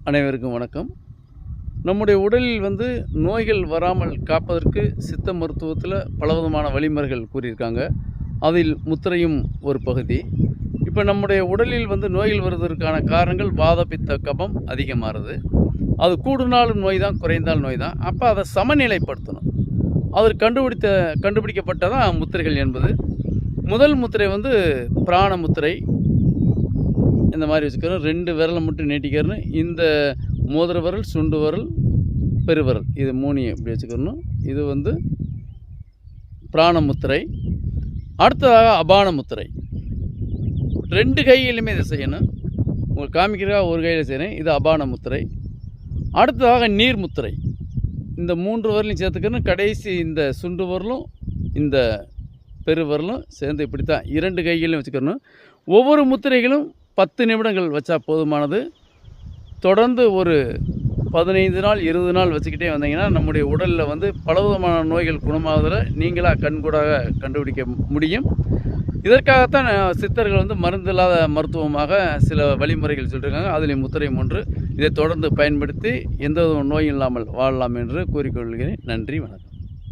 அனைவருக்கும் வணக்கம். நம்முடைய உடலில் நோய்கள் வராமல் காப்பதற்கு சித்த மருத்துவத்தில் பலவிதமான வழிமுறைகள் கூறியிருக்காங்க. அதில் முத்திரையும் ஒரு பகுதி. இப்போ நம்முடைய உடலில் நோய்கள் வருவதற்கான காரணங்கள் வாத பித்த கபம் அதிகமாகுது. அது கூடுனாலும் நோய் தான், குறைந்தாலும் நோய் தான். அப்போ அதை சமநிலைப்படுத்தணும். அது கண்டுபிடிக்கப்பட்டதான் முத்திரைகள் என்பது. முதல் முத்திரை பிராண முத்திரை. இந்த மாதிரி வச்சுக்கிறோம். 2 விரலை மட்டும் நீட்டிக்கிறணும். இந்த மோதிர விரல், சுண்டு விரல், பெருவிரல், இது 3 இப்படி வச்சுக்கிறணும். இது பிராண முத்திரை. அடுத்ததாக அபான முத்திரை. 2 கையிலுமே இதை செய்யணும். உங்களுக்கு காமிக்கிறதா ஒரு கையில் செய்கிறேன். இது அபான முத்திரை. அடுத்ததாக நீர் முத்திரை. இந்த 3 விரலையும் சேர்த்துக்கணும். கடைசி இந்த சுண்டு விரலும் இந்த பெருவிரலும் சேர்ந்து இப்படி தான் 2 கைகளிலும் வச்சுக்கணும். ஒவ்வொரு முத்திரைகளும் 10 நிமிடங்கள் வச்சா போதுமானது. தொடர்ந்து ஒரு 15 நாள் 20 நாள் வச்சுக்கிட்டே வந்தீங்கன்னா நம்முடைய உடலில் பலவிதமான நோய்கள் குணமாவதில் நீங்களாக கண்கூடாக கண்டுபிடிக்க முடியும். இதற்காகத்தான் சித்தர்கள் மருந்தில்லாத மருத்துவமாக சில வழிமுறைகள் சொல்லியிருக்காங்க. அதில் முத்திரையும் ஒன்று. இதை தொடர்ந்து பயன்படுத்தி எந்த நோயும் இல்லாமல் வாழலாம் என்று கூறிக்கொள்கிறேன். நன்றி, வணக்கம்.